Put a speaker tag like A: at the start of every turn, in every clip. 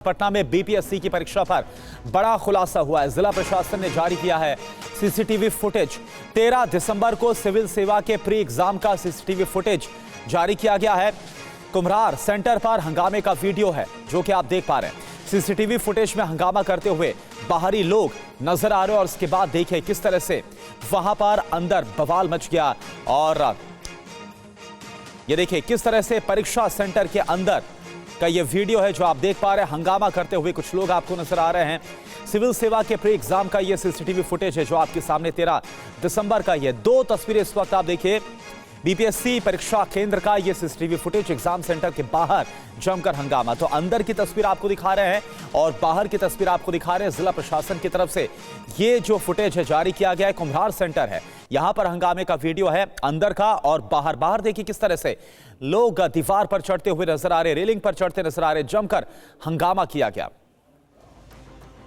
A: पटना में बीपीएससी की परीक्षा पर बड़ा खुलासा हुआ है। जिला प्रशासन ने जारी किया है सीसीटीवी फुटेज। 13 दिसंबर को सिविल सेवा के प्री एग्जाम का सीसीटीवी फुटेज जारी किया गया है। कुम्हरार सेंटर पर हंगामे का वीडियो है जो कि आप देख पा रहे हैं। सीसीटीवी फुटेज में हंगामा करते हुए बाहरी लोग नजर आ रहे हैं और उसके बाद देखिए किस तरह से वहां पर अंदर बवाल मच गया। और ये देखिए किस तरह से परीक्षा सेंटर के अंदर का ये वीडियो है जो आप देख पा रहे हैं। हंगामा करते हुए कुछ लोग आपको नजर आ रहे हैं। सिविल सेवा के प्री एग्जाम का ये सीसीटीवी फुटेज है जो आपके सामने 13 दिसंबर का ये 2 तस्वीरें इस वक्त आप देखिए। बीपीएससी परीक्षा केंद्र का ये सीसीटीवी फुटेज, एग्जाम सेंटर के बाहर जमकर हंगामा। तो अंदर की तस्वीर आपको दिखा रहे हैं और बाहर की तस्वीर आपको दिखा रहे हैं। जिला प्रशासन की तरफ से ये जो फुटेज है जारी किया गया है। कुम्हरार सेंटर है, यहां पर हंगामे का वीडियो है अंदर का और बाहर देखिए किस तरह से लोग दीवार पर चढ़ते हुए नजर आ रहे, रेलिंग पर चढ़ते नजर आ रहे, जमकर हंगामा किया गया।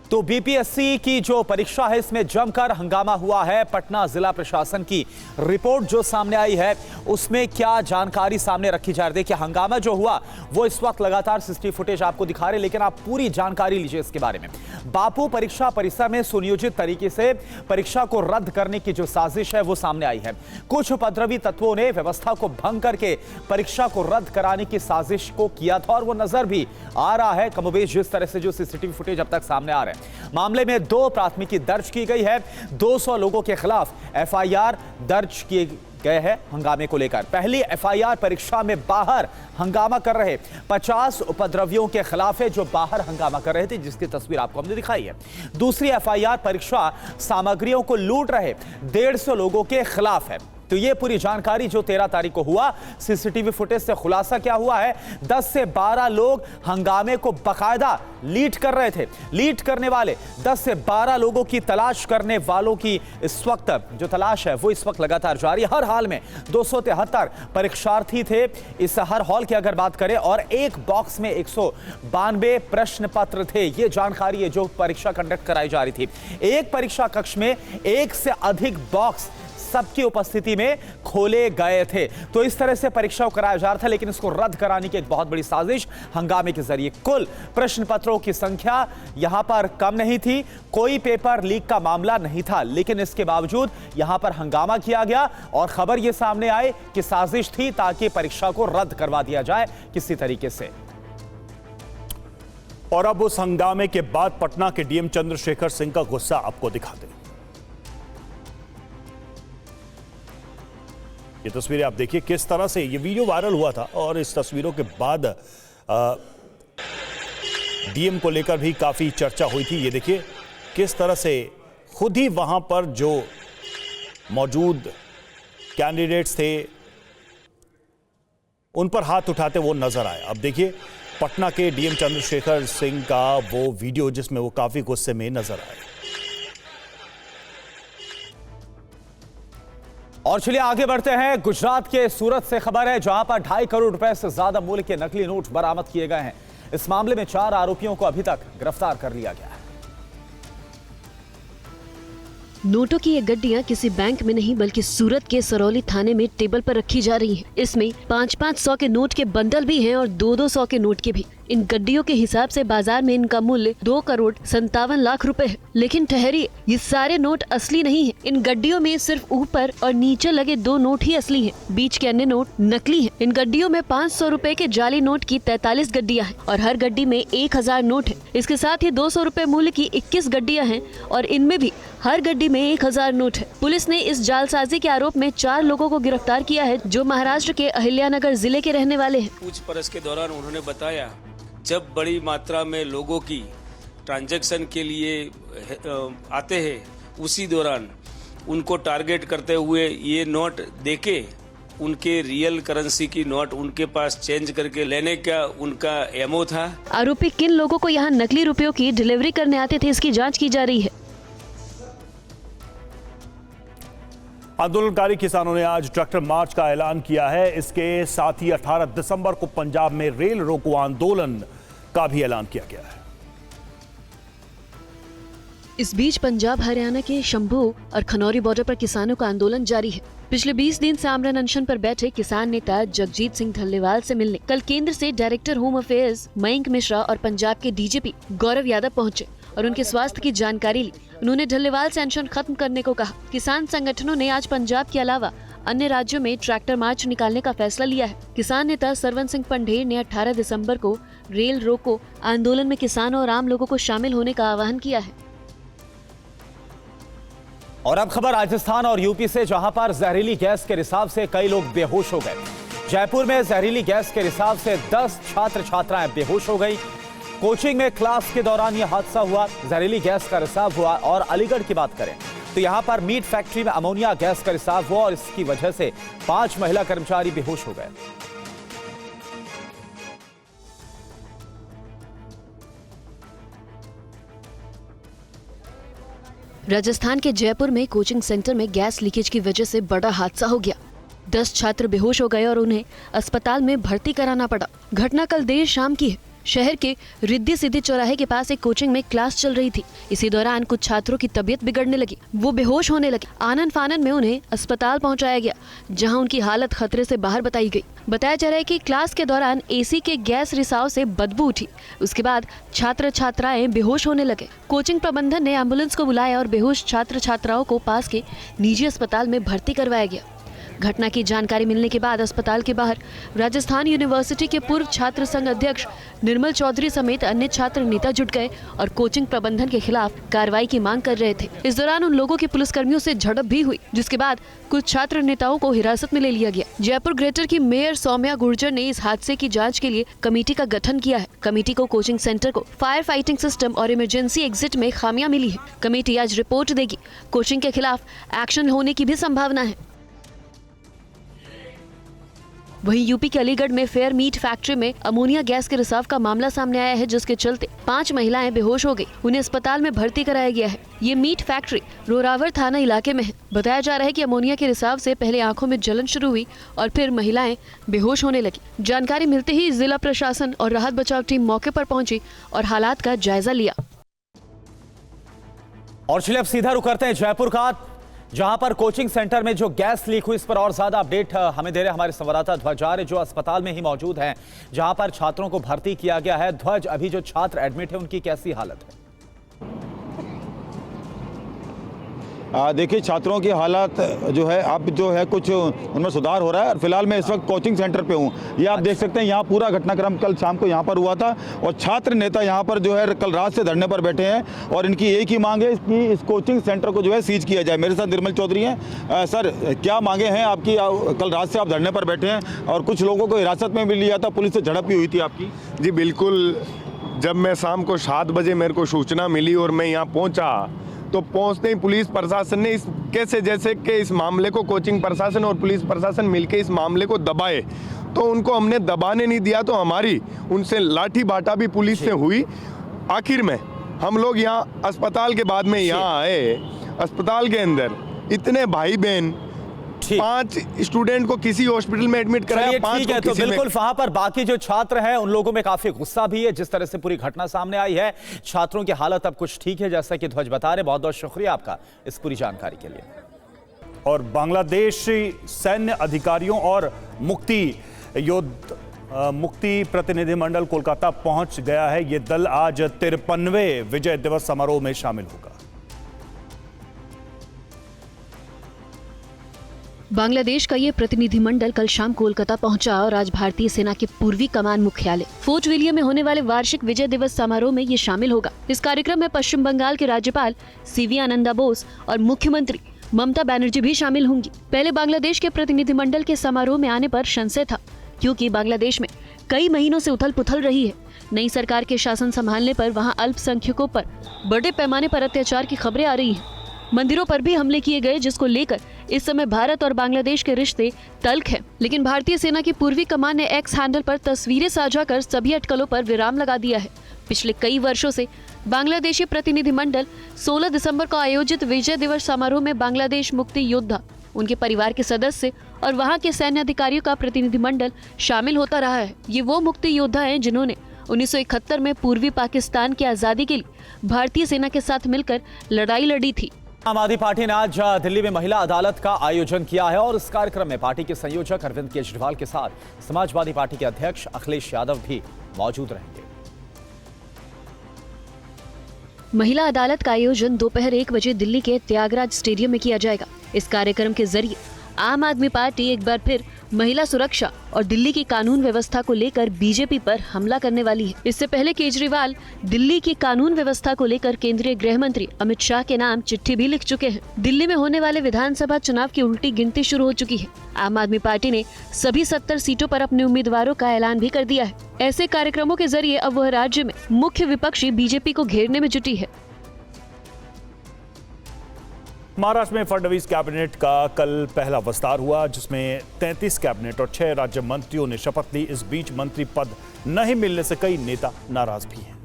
A: तो बीपीएससी की जो परीक्षा है इसमें जमकर हंगामा हुआ है। पटना जिला प्रशासन की रिपोर्ट जो सामने आई है उसमें क्या जानकारी सामने रखी जा रही है। देखिए हंगामा जो हुआ वो इस वक्त लगातार सीसीटीवी फुटेज आपको दिखा रहे, लेकिन आप पूरी जानकारी लीजिए इसके बारे में। बापू परीक्षा परिसर में सुनियोजित तरीके से परीक्षा को रद्द करने की जो साजिश है वो सामने आई है। कुछ उपद्रवी तत्वों ने व्यवस्था को भंग करके परीक्षा को रद्द कराने की साजिश को किया था और वो नजर भी आ रहा है कमोबेश जिस तरह से जो सीसीटीवी फुटेज अब तक सामने आ रहे हैं। मामले में 2 प्राथमिकी दर्ज की गई है। 200 लोगों के खिलाफ एफआईआर दर्ज किए गए हैं हंगामे को लेकर। पहली एफआईआर परीक्षा में बाहर हंगामा कर रहे 50 उपद्रवियों के खिलाफ है जो बाहर हंगामा कर रहे थे, जिसकी तस्वीर आपको हमने दिखाई है। दूसरी एफआईआर परीक्षा सामग्रियों को लूट रहे 150 लोगों के खिलाफ है। तो ये पूरी जानकारी जो 13 तारीख को हुआ, सीसीटीवी फुटेज से खुलासा क्या हुआ है। 10 से 12 लोग हंगामे को बकायदा लीड कर रहे थे। लीड करने वाले 10 से 12 लोगों की तलाश करने वालों की इस वक्त जो तलाश है वो इस वक्त लगातार जारी है। हर हाल में 273 परीक्षार्थी थे इस हर हॉल की अगर बात करें और एक बॉक्स में 192 प्रश्न पत्र थे। ये जानकारी है जो परीक्षा कंडक्ट कराई जा रही थी। एक परीक्षा कक्ष में 1 से अधिक बॉक्स सबकी उपस्थिति में खोले गए थे। तो इस तरह से परीक्षा को कराया जा रहा था, लेकिन इसको रद्द कराने की एक बहुत बड़ी साजिश हंगामे के जरिए। कुल प्रश्न पत्रों की संख्या यहां पर कम नहीं थी, कोई पेपर लीक का मामला नहीं था, लेकिन इसके बावजूद यहां पर हंगामा किया गया और खबर यह सामने आई कि साजिश थी ताकि परीक्षा को रद्द करवा दिया जाए किसी तरीके से।
B: और अब उस हंगामे के बाद पटना के डीएम चंद्रशेखर सिंह का गुस्सा आपको दिखाते हैं। ये तस्वीरें आप देखिए किस तरह से ये वीडियो वायरल हुआ था और इस तस्वीरों के बाद डीएम को लेकर भी काफी चर्चा हुई थी। ये देखिए किस तरह से खुद ही वहां पर जो मौजूद कैंडिडेट्स थे उन पर हाथ उठाते वो नजर आए। अब देखिए पटना के डीएम चंद्रशेखर सिंह का वो वीडियो जिसमें वो काफी गुस्से में नजर आए।
A: और चलिए आगे बढ़ते हैं। गुजरात के सूरत से खबर है जहां पर 2.5 करोड़ रुपए से ज्यादा मूल्य के नकली नोट बरामद किए गए हैं। इस मामले में 4 आरोपियों को अभी तक गिरफ्तार कर लिया गया है।
C: नोटों की ये गड्डियां किसी बैंक में नहीं बल्कि सूरत के सरौली थाने में टेबल पर रखी जा रही हैं। इसमें 500-500 के नोट के बंडल भी हैं और 200-200 के नोट के भी। इन गड्डियों के हिसाब से बाजार में इनका मूल्य 2 करोड़ 57 लाख रुपए है। लेकिन ठहरिए, ये सारे नोट असली नहीं है। इन गड्डियों में सिर्फ ऊपर और नीचे लगे 2 नोट ही असली हैं। बीच के अन्य नोट नकली हैं। इन गड्डियों में 500 रुपए के जाली नोट की 43 गड्डियां हैं और हर गड्डी में 1000 नोट है। इसके साथ ही 200 रुपए मूल्य की 21 गड्डियां हैं और इनमें भी हर गड्डी में 1000 नोट है। पुलिस ने इस जालसाजी के आरोप में 4 लोगों को गिरफ्तार किया है जो महाराष्ट्र के अहिल्यानगर जिले के रहने वाले हैं।
D: पूछपरछ के दौरान उन्होंने बताया जब बड़ी मात्रा में लोगों की ट्रांजैक्शन के लिए आते हैं उसी दौरान उनको टारगेट करते हुए ये नोट देके उनके रियल करेंसी की नोट उनके पास चेंज करके लेने का उनका एमओ था।
C: आरोपी किन लोगों को यहाँ नकली रुपयों की डिलीवरी करने आते थे इसकी जाँच की जा रही है।
B: आंदोलनकारी किसानों ने आज ट्रैक्टर मार्च का ऐलान किया है। इसके साथ ही 18 दिसंबर को पंजाब में रेल रोको आंदोलन का भी ऐलान किया गया है।
C: इस बीच पंजाब हरियाणा के शंभू और खनौरी बॉर्डर पर किसानों का आंदोलन जारी है। पिछले 20 दिन से आमरण अनशन पर बैठे किसान नेता जगजीत सिंह ढल्लेवाल से मिलने कल केंद्र से director home affairs Mayank Mishra और पंजाब के डीजीपी गौरव यादव पहुंचे और उनके स्वास्थ्य की जानकारी ली। उन्होंने ढल्लेवाल से अनशन खत्म करने को कहा। किसान संगठनों ने आज पंजाब के अलावा अन्य राज्यों में ट्रैक्टर मार्च निकालने का फैसला लिया है। किसान नेता सरवन सिंह पंढेर ने 18 दिसंबर को रेल रोको आंदोलन में किसानों और आम लोगों को शामिल होने का आह्वान किया है।
A: और अब खबर राजस्थान और यूपी से, जहां पर जहरीली गैस के रिसाव से कई लोग बेहोश हो गए। जयपुर में जहरीली गैस के रिसाव से 10 छात्र छात्राएं बेहोश हो गई। कोचिंग में क्लास के दौरान यह हादसा हुआ, जहरीली गैस का रिसाव हुआ। और अलीगढ़ की बात करें तो यहां पर मीट फैक्ट्री में अमोनिया गैस का रिसाव हुआ और इसकी वजह से 5 महिला कर्मचारी बेहोश हो गए।
C: राजस्थान के जयपुर में कोचिंग सेंटर में गैस लीकेज की वजह से बड़ा हादसा हो गया। 10 छात्र बेहोश हो गए और उन्हें अस्पताल में भर्ती कराना पड़ा। घटना कल देर शाम की है। शहर के रिद्धि सिद्धि चौराहे के पास एक कोचिंग में क्लास चल रही थी। इसी दौरान कुछ छात्रों की तबीयत बिगड़ने लगी, वो बेहोश होने लगे। आनन फानन में उन्हें अस्पताल पहुंचाया गया, जहां उनकी हालत खतरे से बाहर बताई गई। बताया जा रहा है कि क्लास के दौरान एसी के गैस रिसाव से बदबू उठी। उसके बाद छात्र छात्राएं बेहोश होने लगे। कोचिंग प्रबंधन ने एम्बुलेंस को बुलाया और बेहोश छात्र छात्राओं को पास के निजी अस्पताल में भर्ती करवाया गया। घटना की जानकारी मिलने के बाद अस्पताल के बाहर राजस्थान यूनिवर्सिटी के पूर्व छात्र संघ अध्यक्ष निर्मल चौधरी समेत अन्य छात्र नेता जुट गए और कोचिंग प्रबंधन के खिलाफ कार्रवाई की मांग कर रहे थे। इस दौरान उन लोगों की पुलिसकर्मियों से झड़प भी हुई, जिसके बाद कुछ छात्र नेताओं को हिरासत में ले लिया गया। जयपुर ग्रेटर की मेयर सौम्या गुर्जर ने इस हादसे की जाँच के लिए कमेटी का गठन किया है। कमेटी को कोचिंग सेंटर को फायर फाइटिंग सिस्टम और इमरजेंसी एग्जिट में खामियां मिली है। कमेटी आज रिपोर्ट देगी। कोचिंग के खिलाफ एक्शन होने की भी संभावना है। वहीं यूपी के अलीगढ़ में फेयर मीट फैक्ट्री में अमोनिया गैस के रिसाव का मामला सामने आया है, जिसके चलते 5 महिलाएं बेहोश हो गई। उन्हें अस्पताल में भर्ती कराया गया है। ये मीट फैक्ट्री रोरावर थाना इलाके में है। बताया जा रहा है कि अमोनिया के रिसाव से पहले आंखों में जलन शुरू हुई और फिर महिलाएं बेहोश होने लगी। जानकारी मिलते ही जिला प्रशासन और राहत बचाव टीम मौके पर पहुंची और हालात का जायजा लिया।
A: और चलिए अब सीधा रुख करते हैं जयपुर का, जहां पर कोचिंग सेंटर में जो गैस लीक हुई, इस पर और ज्यादा अपडेट हमें दे रहे हमारे संवाददाता ध्वज आर्य, जो अस्पताल में ही मौजूद हैं, जहां पर छात्रों को भर्ती किया गया है। ध्वज, अभी जो छात्र एडमिट है उनकी कैसी हालत है?
E: देखिए, छात्रों की हालत जो है अब जो है कुछ उनमें सुधार हो रहा है। और फिलहाल मैं इस वक्त कोचिंग सेंटर पे हूँ। ये आप देख सकते हैं, यहाँ पूरा घटनाक्रम कल शाम को यहाँ पर हुआ था और छात्र नेता यहाँ पर जो है कल रात से धरने पर बैठे हैं और इनकी एक ही मांग है कि इस कोचिंग सेंटर को जो है सीज किया जाए। मेरे साथ निर्मल चौधरी हैं। सर, क्या मांगे हैं आपकी? कल रात से आप धरने पर बैठे हैं और कुछ लोगों को हिरासत में भी लिया था, पुलिस से झड़प भी हुई थी आपकी।
F: जी बिल्कुल, जब मैं शाम को 7 बजे मेरे को सूचना मिली और मैं यहाँ पहुँचा तो पहुंचते ही पुलिस प्रशासन ने इस कैसे जैसे कि इस मामले को कोचिंग प्रशासन और पुलिस प्रशासन मिलकर इस मामले को दबाए, तो उनको हमने दबाने नहीं दिया, तो हमारी उनसे लाठी बाटा भी पुलिस से हुई। आखिर में हम लोग यहाँ अस्पताल के बाद में यहाँ आए। अस्पताल के अंदर इतने भाई बहन 5 स्टूडेंट को किसी हॉस्पिटल में एडमिट कराया, 5 को
A: तो बिल्कुल वहां पर बाकी जो छात्र हैं उन लोगों में काफी गुस्सा भी है जिस तरह से पूरी घटना सामने आई है। छात्रों की हालत अब कुछ ठीक है, जैसा कि ध्वज बता रहे। बहुत बहुत शुक्रिया आपका इस पूरी जानकारी के लिए।
B: और बांग्लादेशी सैन्य अधिकारियों और मुक्ति प्रतिनिधिमंडल कोलकाता पहुंच गया है। यह दल आज 53वें विजय दिवस समारोह में शामिल होगा।
C: बांग्लादेश का ये प्रतिनिधिमंडल कल शाम कोलकाता पहुंचा और आज भारतीय सेना के पूर्वी कमान मुख्यालय फोर्ट विलियम में होने वाले वार्षिक विजय दिवस समारोह में ये शामिल होगा। इस कार्यक्रम में पश्चिम बंगाल के राज्यपाल सीवी आनंदा बोस और मुख्यमंत्री ममता बनर्जी भी शामिल होंगी। पहले बांग्लादेश के प्रतिनिधिमंडल के समारोह में आने पर संशय था, क्योंकि बांग्लादेश में कई महीनों से उथल पुथल रही है। नई सरकार के शासन संभालने पर वहाँ अल्पसंख्यकों पर बड़े पैमाने पर अत्याचार की खबरें आ रही हैं। मंदिरों पर भी हमले किए गए, जिसको लेकर इस समय भारत और बांग्लादेश के रिश्ते तल्ख हैं। लेकिन भारतीय सेना की पूर्वी कमान ने एक्स हैंडल पर तस्वीरें साझा कर सभी अटकलों पर विराम लगा दिया है। पिछले कई वर्षों से बांग्लादेशी प्रतिनिधिमंडल 16 दिसंबर को आयोजित विजय दिवस समारोह में बांग्लादेश मुक्ति योद्धा, उनके परिवार के सदस्य और वहाँ के सैन्य अधिकारियों का प्रतिनिधिमंडल शामिल होता रहा है। ये वो मुक्ति योद्धा हैं जिन्होंने 1971 में पूर्वी पाकिस्तान की आजादी के लिए भारतीय सेना के साथ मिलकर लड़ाई लड़ी थी।
A: आम आदमी पार्टी ने आज दिल्ली में महिला अदालत का आयोजन किया है और इस कार्यक्रम में पार्टी के संयोजक अरविंद केजरीवाल के साथ समाजवादी पार्टी के अध्यक्ष अखिलेश यादव भी मौजूद रहेंगे।
C: महिला अदालत का आयोजन दोपहर 1 बजे दिल्ली के त्यागराज स्टेडियम में किया जाएगा। इस कार्यक्रम के जरिए आम आदमी पार्टी एक बार फिर महिला सुरक्षा और दिल्ली की कानून व्यवस्था को लेकर बीजेपी पर हमला करने वाली है। इससे पहले केजरीवाल दिल्ली की कानून व्यवस्था को लेकर केंद्रीय गृह मंत्री अमित शाह के नाम चिट्ठी भी लिख चुके हैं। दिल्ली में होने वाले विधानसभा चुनाव की उल्टी गिनती शुरू हो चुकी है। आम आदमी पार्टी ने सभी 70 सीटों पर अपने उम्मीदवारों का ऐलान भी कर दिया है। ऐसे कार्यक्रमों के जरिए अब वह राज्य में मुख्य विपक्षी बीजेपी को घेरने में जुटी है।
B: महाराष्ट्र में फडणवीस कैबिनेट का कल पहला विस्तार हुआ, जिसमें 33 कैबिनेट और 6 राज्य मंत्रियों ने शपथ ली। इस बीच मंत्री पद नहीं मिलने से कई नेता नाराज भी हैं।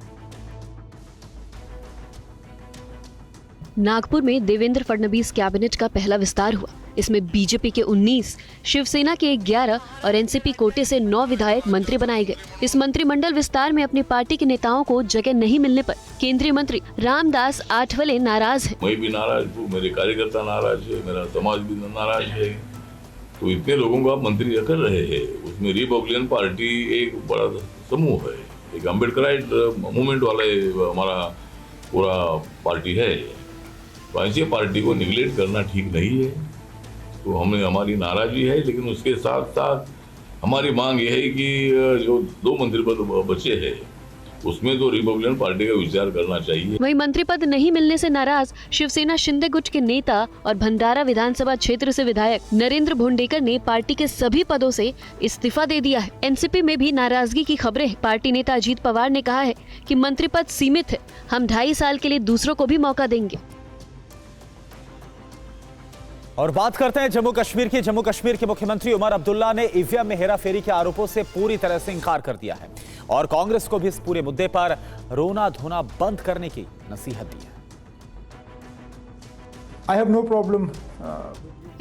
C: नागपुर में देवेंद्र फडणवीस कैबिनेट का पहला विस्तार हुआ। इसमें बीजेपी के 19, शिवसेना के 11 और एनसीपी कोटे से 9 विधायक मंत्री बनाए गए। इस मंत्रिमंडल विस्तार में अपनी पार्टी के नेताओं को जगह नहीं मिलने पर केंद्रीय मंत्री रामदास आठवले नाराज हैं।
G: मैं भी नाराज हूँ, मेरे कार्यकर्ता नाराज है, मेरा समाज भी नाराज है। तो इतने लोगों को आप मंत्री कर रहे हैं, उसमें रिपब्लिकन पार्टी एक बड़ा समूह है, एक अम्बेडकराइट मूवमेंट वाले हमारा पूरा पार्टी है। तो ऐसी पार्टी को निगलेक्ट करना ठीक नहीं है। तो हमें हमारी नाराजगी है, लेकिन उसके साथ साथ हमारी मांग यह है कि जो 2 मंत्री पद बचे हैं उसमें तो रिपब्लिकन पार्टी का विचार करना चाहिए।
C: वहीं मंत्री पद नहीं मिलने से नाराज शिवसेना शिंदे गुट के नेता और भंडारा विधानसभा क्षेत्र से विधायक नरेंद्र भोंडेकर ने पार्टी के सभी पदों से इस्तीफा दे दिया है। एनसीपी में भी नाराजगी की खबरें हैं। पार्टी नेता अजीत पवार ने कहा है कि मंत्री पद सीमित है, हम 2.5 साल के लिए दूसरों को भी मौका देंगे।
A: और बात करते हैं जम्मू कश्मीर की। जम्मू कश्मीर के मुख्यमंत्री उमर अब्दुल्ला ने ईवीएम में हेराफेरी के आरोपों से पूरी तरह से इंकार कर दिया है और कांग्रेस को भी इस पूरे मुद्दे पर रोना धोना बंद करने की नसीहत दी है।
H: I have no problem.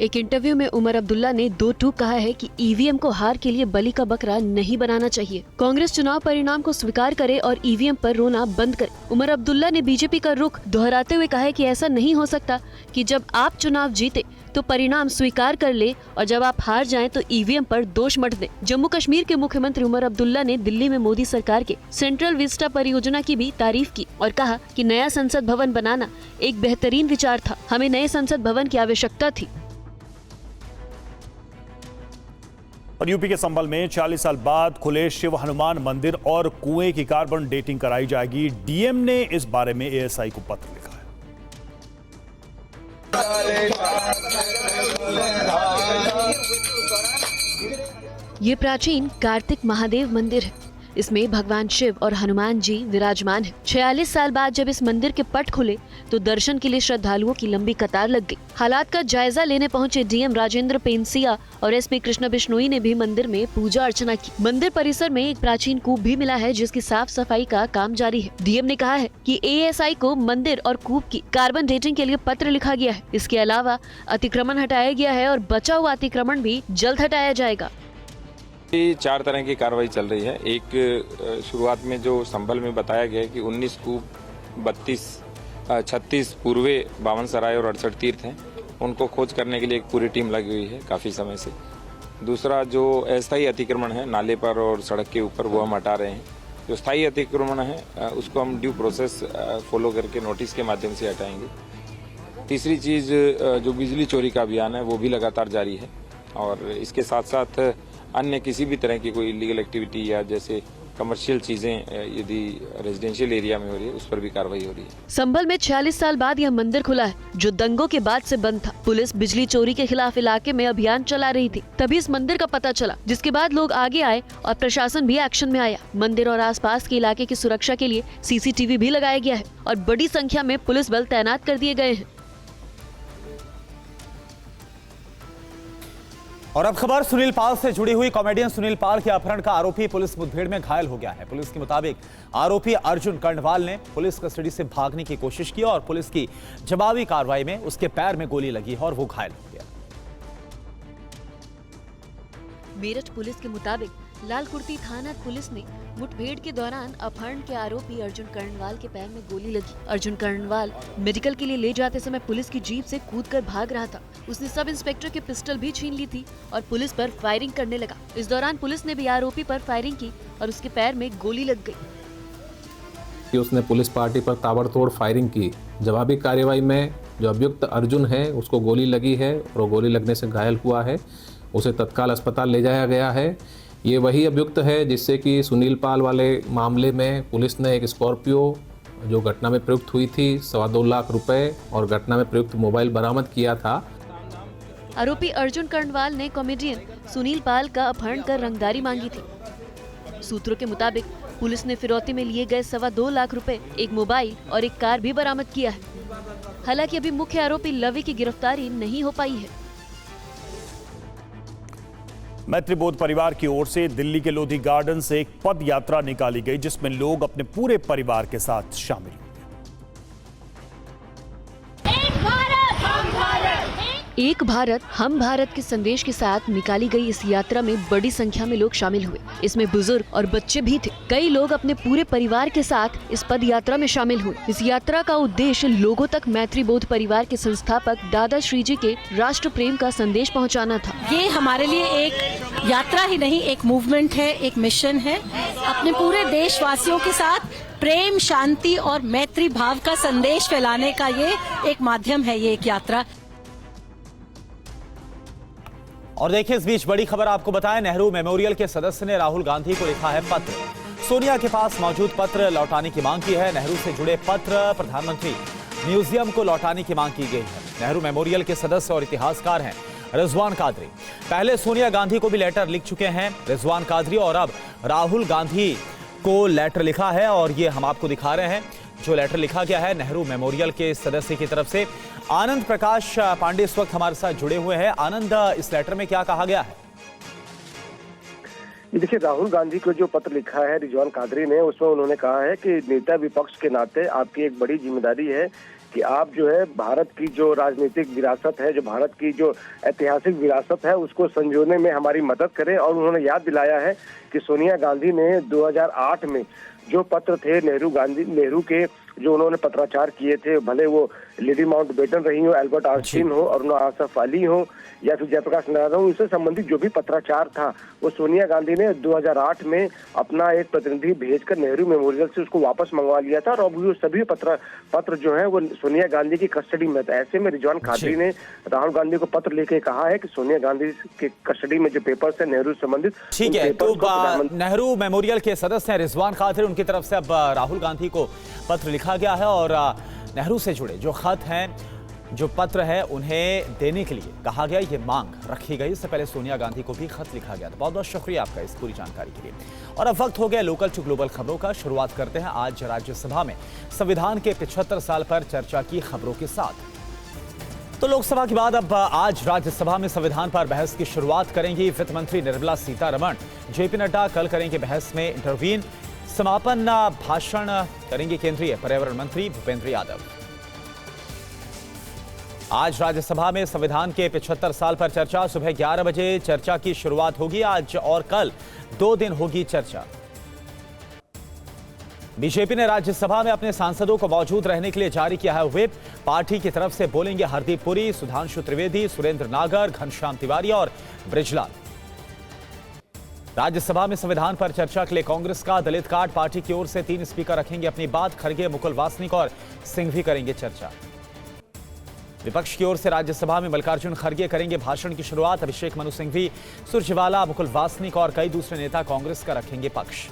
C: एक इंटरव्यू में उमर अब्दुल्ला ने 2 टूक कहा है कि ईवीएम को हार के लिए बलि का बकरा नहीं बनाना चाहिए। कांग्रेस चुनाव परिणाम को स्वीकार करे और ईवीएम पर रोना बंद करे। उमर अब्दुल्ला ने बीजेपी का रुख दोहराते हुए कहा है कि ऐसा नहीं हो सकता कि जब आप चुनाव जीते तो परिणाम स्वीकार कर ले और जब आप हार जाएं तो ईवीएम पर दोष मत दें। जम्मू कश्मीर के मुख्यमंत्री उमर अब्दुल्ला ने दिल्ली में मोदी सरकार के सेंट्रल विस्टा परियोजना की भी तारीफ की और कहा कि नया संसद भवन बनाना एक बेहतरीन विचार था, हमें नए संसद भवन की आवश्यकता थी।
B: और यूपी के संभल में 40 साल बाद खुले शिव हनुमान मंदिर और कुएं की कार्बन डेटिंग कराई जाएगी। डीएम ने इस बारे में एएसआई को पत्र लिखा है।
C: ये प्राचीन कार्तिक महादेव मंदिर है। इसमें भगवान शिव और हनुमान जी विराजमान हैं। 46 साल बाद जब इस मंदिर के पट खुले तो दर्शन के लिए श्रद्धालुओं की लंबी कतार लग गई। हालात का जायजा लेने पहुंचे डीएम राजेंद्र पेनसिया और एसपी कृष्ण बिश्नोई ने भी मंदिर में पूजा अर्चना की। मंदिर परिसर में एक प्राचीन कूप भी मिला है जिसकी साफ सफाई का काम जारी है। डीएम ने कहा है कि एएसआई को मंदिर और कूप की कार्बन डेटिंग के लिए पत्र लिखा गया है। इसके अलावा अतिक्रमण हटाया गया है और बचा हुआ अतिक्रमण भी जल्द हटाया जाएगा।
I: 4 तरह की कार्रवाई चल रही है। एक शुरुआत में जो संभल में बताया गया है कि 19 कूप, 36 पूर्वे, 52 सराय और 68 तीर्थ हैं। उनको खोज करने के लिए एक पूरी टीम लगी हुई है काफ़ी समय से। दूसरा जो अस्थायी अतिक्रमण है नाले पर और सड़क के ऊपर, वो हम हटा रहे हैं। जो स्थायी अतिक्रमण है उसको हम ड्यू प्रोसेस फॉलो करके नोटिस के माध्यम से हटाएंगे। तीसरी चीज़ जो बिजली चोरी का अभियान है वो भी लगातार जारी है और इसके साथ साथ अन्य किसी भी तरह की कोई इलीगल एक्टिविटी या जैसे कमर्शियल चीजें यदि रेजिडेंशियल एरिया में हो रही है उस पर भी कार्रवाई हो रही है।
C: संभल में 46 साल बाद यह मंदिर खुला है जो दंगों के बाद से बंद था। पुलिस बिजली चोरी के खिलाफ इलाके में अभियान चला रही थी, तभी इस मंदिर का पता चला, जिसके बाद लोग आगे आए और प्रशासन भी एक्शन में आया। मंदिर और आसपास के इलाके की सुरक्षा के लिए सीसीटीवी भी लगाया गया है और बड़ी संख्या में पुलिस बल तैनात कर दिए गए हैं।
A: और अब खबर सुनील पाल से जुड़ी हुई। कॉमेडियन सुनील पाल के अपहरण का आरोपी पुलिस मुठभेड़ में घायल हो गया है। पुलिस के मुताबिक आरोपी अर्जुन कर्णवाल ने पुलिस कस्टडी से भागने की कोशिश की और पुलिस की जवाबी कार्रवाई में उसके पैर में गोली लगी और वो घायल हो गया।
C: मेरठ पुलिस के मुताबिक लालकुर्ती थाना पुलिस ने मुठभेड़ के दौरान अपहरण के आरोपी अर्जुन कर्णवाल के पैर में गोली लगी। अर्जुन कर्णवाल मेडिकल के लिए ले जाते समय पुलिस की जीप से कूदकर भाग रहा था। उसने सब इंस्पेक्टर की पिस्टल भी छीन ली थी और पुलिस पर फायरिंग करने लगा। इस दौरान पुलिस ने भी आरोपी पर फायरिंग की और उसके पैर में गोली लग गई।
H: कि उसने पुलिस पार्टी पर ताबड़तोड़ फायरिंग की। जवाबी कार्रवाई में जो अभियुक्त अर्जुन है उसको गोली लगी है और गोली लगने से घायल हुआ है। उसे तत्काल अस्पताल ले जाया गया है। ये वही अभियुक्त है जिससे कि सुनील पाल वाले मामले में पुलिस ने एक स्कॉर्पियो जो घटना में प्रयुक्त हुई थी 2.25 लाख रुपए और घटना में प्रयुक्त मोबाइल बरामद किया था।
C: आरोपी अर्जुन कर्णवाल ने कॉमेडियन सुनील पाल का अपहरण कर रंगदारी मांगी थी। सूत्रों के मुताबिक पुलिस ने फिरौती में लिए गए 2.25 लाख रुपए, एक मोबाइल और एक कार भी बरामद किया है। हालांकि अभी मुख्य आरोपी लवी की गिरफ्तारी नहीं हो पाई है।
B: मैत्रीबोध परिवार की ओर से दिल्ली के लोधी गार्डन से एक पद यात्रा निकाली गई जिसमें लोग अपने पूरे परिवार के साथ शामिल हुए।
C: एक भारत हम भारत के संदेश के साथ निकाली गई इस यात्रा में बड़ी संख्या में लोग शामिल हुए। इसमें बुजुर्ग और बच्चे भी थे। कई लोग अपने पूरे परिवार के साथ इस पद यात्रा में शामिल हुए। इस यात्रा का उद्देश्य लोगों तक मैत्रीबोध परिवार के संस्थापक दादा श्री जी के राष्ट्र प्रेम का संदेश पहुंचाना था।
J: ये हमारे लिए एक यात्रा ही नहीं, एक मूवमेंट है, एक मिशन है। अपने पूरे देशवासियों के साथ प्रेम, शांति और मैत्री भाव का संदेश फैलाने का ये एक माध्यम है, ये एक यात्रा।
A: और देखिए इस बीच बड़ी खबर आपको बताएं, नेहरू मेमोरियल के सदस्य ने राहुल गांधी को लिखा है पत्र। सोनिया के पास मौजूद पत्र लौटाने की मांग की है। नेहरू से जुड़े पत्र प्रधानमंत्री म्यूजियम को लौटाने की मांग की गई है। नेहरू मेमोरियल के सदस्य और इतिहासकार हैं रिजवान कादरी। पहले सोनिया गांधी को भी लेटर लिख चुके हैं रिजवान कादरी और अब राहुल गांधी को लेटर लिखा है और ये हम आपको दिखा रहे हैं जो लेटर लिखा गया है नेहरू मेमोरियल के सदस्य की तरफ से। आनंद प्रकाश पांडे इस वक्त हमारे साथ जुड़े हुए हैं। आनंद, इस लेटर में क्या कहा गया है?
K: देखिए, राहुल गांधी को जो पत्र लिखा है रिजवान कादरी ने, उसमें उन्होंने कहा है कि नेता विपक्ष के नाते आपकी एक बड़ी जिम्मेदारी है कि आप जो है भारत की जो राजनीतिक विरासत है, जो भारत की जो ऐतिहासिक विरासत है, उसको संजोने में हमारी मदद करें। और उन्होंने याद दिलाया है कि सोनिया गांधी ने 2008 में जो पत्र थे नेहरू के जो उन्होंने पत्राचार किए थे, भले वो लेडी माउंटबेटन रही हो, एल्बर्ट आइंस्टीन हो, अरुणा आसफ अली हो या फिर जयप्रकाश नारायण हो, उससे संबंधित जो भी पत्राचार था वो सोनिया गांधी ने 2008 में अपना एक प्रतिनिधि भेजकर नेहरू मेमोरियल से उसको वापस मंगवा लिया था। और अब वो सभी पत्र जो है वो सोनिया गांधी की कस्टडी में था। ऐसे में रिजवान कादरी ने राहुल गांधी को पत्र लेके कहा है कि सोनिया गांधी के कस्टडी में जो पेपर्स है नेहरू से संबंधित,
A: ठीक है, तो नेहरू मेमोरियल के सदस्य हैं रिजवान कादरी, उनकी तरफ से अब राहुल गांधी को पत्र लिखा गया है और नेहरू से जुड़े जो खत हैं, जो पत्र है, उन्हें देने के लिए कहा गया, ये मांग रखी गई। इससे पहले सोनिया गांधी को भी खत लिखा गया था। बहुत बहुत शुक्रिया आपका इस पूरी जानकारी के लिए। और अब वक्त हो गया लोकल टू ग्लोबल खबरों का। शुरुआत करते हैं आज राज्यसभा में संविधान के 75 साल पर चर्चा की खबरों के साथ। तो लोकसभा के बाद अब आज राज्यसभा में संविधान पर बहस की शुरुआत करेंगी वित्त मंत्री निर्मला सीतारमण। जेपी नड्डा कल करेंगे बहस में इंटरवीन। समापन भाषण करेंगे केंद्रीय पर्यावरण मंत्री भूपेंद्र यादव। आज राज्यसभा में संविधान के 75 साल पर चर्चा। सुबह 11 बजे चर्चा की शुरुआत होगी। आज और कल 2 दिन होगी चर्चा। बीजेपी ने राज्यसभा में अपने सांसदों को मौजूद रहने के लिए जारी किया है व्हिप। पार्टी की तरफ से बोलेंगे हरदीप पुरी, सुधांशु त्रिवेदी, सुरेंद्र नागर, घनश्याम तिवारी और बृजलाल। राज्यसभा में संविधान पर चर्चा के लिए कांग्रेस का दलित कार्ड पार्टी की ओर से 3 स्पीकर रखेंगे अपनी बात। खड़गे, मुकुल वासनिक और सिंघवी करेंगे चर्चा। विपक्ष की ओर से राज्यसभा में मल्लिकार्जुन खड़गे करेंगे भाषण की शुरुआत। अभिषेक मनु सिंघवी, सुरजेवाला, मुकुल वासनिक और कई दूसरे नेता कांग्रेस का रखेंगे पक्ष।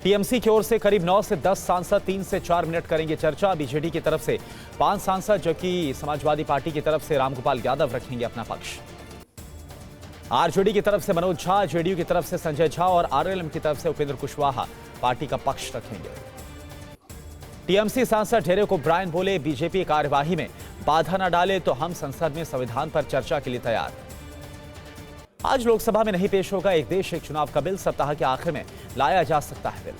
A: टीएमसी की ओर से करीब 9 से 10 सांसद 3 से 4 मिनट करेंगे चर्चा। बीजेडी की तरफ से 5 सांसद, जबकि समाजवादी पार्टी की तरफ से रामगोपाल यादव रखेंगे अपना पक्ष। आरजेडी की तरफ से मनोज झा, जेडीयू की तरफ से संजय झा और आरएलएम की तरफ से उपेंद्र कुशवाहा पार्टी का पक्ष रखेंगे। टीएमसी सांसद डेरेक ओब्रायन बोले, बीजेपी कार्यवाही में बाधा न डाले तो हम संसद में संविधान पर चर्चा के लिए तैयार। आज लोकसभा में नहीं पेश होगा एक देश एक चुनाव का बिल। सप्ताह के आखिर में लाया जा सकता है बिल।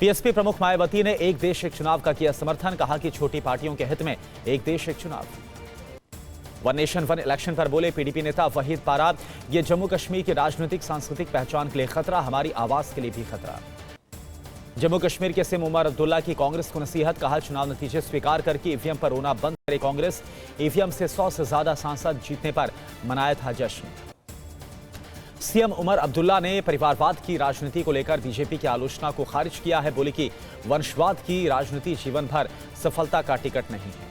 A: बीएसपी प्रमुख मायावती ने एक देश एक चुनाव का किया समर्थन। कहा कि छोटी पार्टियों के हित में एक देश एक चुनाव। वन नेशन वन इलेक्शन पर बोले पीडीपी नेता वहीद पारा, ये जम्मू कश्मीर की राजनीतिक सांस्कृतिक पहचान के लिए खतरा, हमारी आवाज के लिए भी खतरा। जम्मू कश्मीर के सीएम उमर अब्दुल्ला की कांग्रेस को नसीहत, कहा चुनाव नतीजे स्वीकार करके ईवीएम पर रोना बंद करे कांग्रेस, ईवीएम से 100 से ज्यादा सांसद जीतने पर मनाया था जश्न। सीएम उमर अब्दुल्ला ने परिवारवाद की राजनीति को लेकर बीजेपी की आलोचना को खारिज किया है, बोले कि वंशवाद की राजनीति जीवन भर सफलता का टिकट नहीं है।